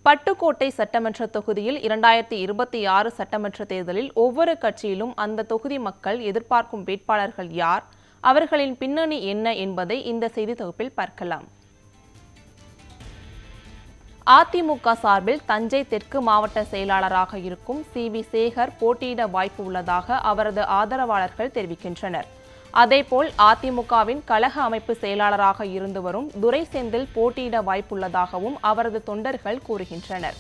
பட்டுக்கோட்டை சட்டமன்ற தொகுதியில் 2026 சட்டமன்ற தேர்தலில் ஒவ்வொரு கட்சியிலும் அந்த தொகுதி மக்கள் எதிர்பார்க்கும் வேட்பாளர்கள் யார், அவர்களின் பின்னணி என்ன என்பதை இந்த செய்தி தொகுப்பில் பார்க்கலாம். அதிமுக சார்பில் தஞ்சை தெற்கு மாவட்ட செயலாளராக இருக்கும் சி.வி. சேகர் போட்டியிட வாய்ப்பு உள்ளதாக அவரது ஆதரவாளர்கள் தெரிவிக்கின்றனர். அதேபோல் அதிமுகவின் கழக அமைப்பு செயலாளராக இருந்து வரும் துரை செந்தில் போட்டியிட வாய்ப்புள்ளதாகவும் அவரது தொண்டர்கள் கூறுகின்றனர்.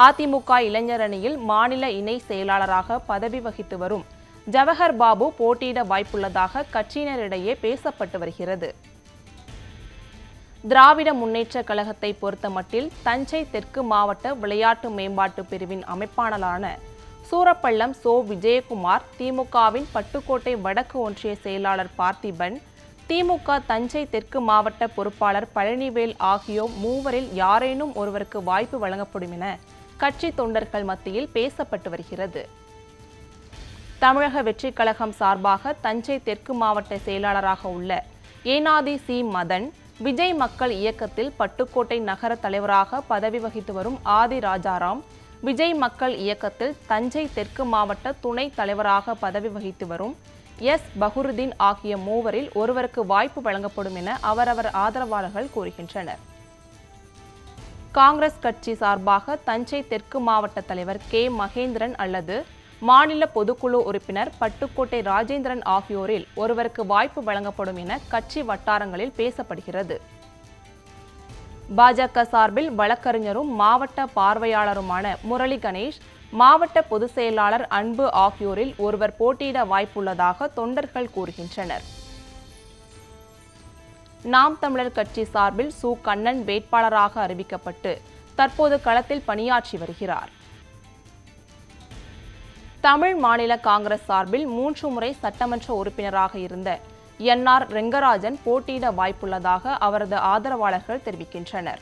அதிமுக இளைஞரணியில் மாநில இணை செயலாளராக பதவி வகித்து வரும் ஜவஹர் பாபு போட்டியிட வாய்ப்புள்ளதாக கட்சியினரிடையே பேசப்பட்டு வருகிறது. திராவிட முன்னேற்றக் கழகத்தை பொறுத்தமட்டில் தஞ்சை தெற்கு மாவட்ட விளையாட்டு மேம்பாட்டு பிரிவின் அமைப்பாளரான சூரப்பள்ளம் சோ. விஜயகுமார், திமுகவின் பட்டுக்கோட்டை வடக்கு ஒன்றிய செயலாளர் பார்த்திபன், திமுக தஞ்சை தெற்கு மாவட்ட பொறுப்பாளர் பழனிவேல் ஆகியோர் மூவரில் யாரேனும் ஒருவருக்கு வாய்ப்பு வழங்கப்படும் என கட்சி தொண்டர்கள் மத்தியில் பேசப்பட்டு வருகிறது. தமிழக வெற்றிக் கழகம் சார்பாக தஞ்சை தெற்கு மாவட்ட செயலாளராக உள்ள ஏனாதி சி. மதன், விஜய் மக்கள் இயக்கத்தில் பட்டுக்கோட்டை நகர தலைவராக பதவி வகித்து வரும் ஆதி ராஜாராம், விஜய் மக்கள் இயக்கத்தில் தஞ்சை தெற்கு மாவட்ட துணைத் தலைவராக பதவி வகித்து வரும் எஸ். பஹுருதீன் ஆகிய மூவரில் ஒருவருக்கு வாய்ப்பு வழங்கப்படும் என அவரவர் ஆதரவாளர்கள் கூறுகின்றனர். காங்கிரஸ் கட்சி சார்பாக தஞ்சை தெற்கு மாவட்ட தலைவர் கே. மகேந்திரன் அல்லது மாநில பொதுக்குழு உறுப்பினர் பட்டுக்கோட்டை ராஜேந்திரன் ஆகியோரில் ஒருவருக்கு வாய்ப்பு வழங்கப்படும் என கட்சி வட்டாரங்களில் பேசப்படுகிறது. பாஜக சார்பில் வழக்கறிஞரும் மாவட்ட பார்வையாளருமான முரளி கணேஷ், மாவட்ட பொதுச் செயலாளர் அன்பு ஆகியோரில் ஒருவர் போட்டியிட வாய்ப்புள்ளதாக தொண்டர்கள் கூறுகின்றனர். நாம் தமிழர் கட்சி சார்பில் சு. கண்ணன் வேட்பாளராக அறிவிக்கப்பட்டு தற்போது களத்தில் பணியாற்றி வருகிறார். தமிழ் மாநில காங்கிரஸ் சார்பில் 3 முறை சட்டமன்ற உறுப்பினராக இருந்த என்.ஆர். ரெங்கராஜன் போட்டியிட வாய்ப்புள்ளதாக அவரது ஆதரவாளர்கள் தெரிவிக்கின்றனர்.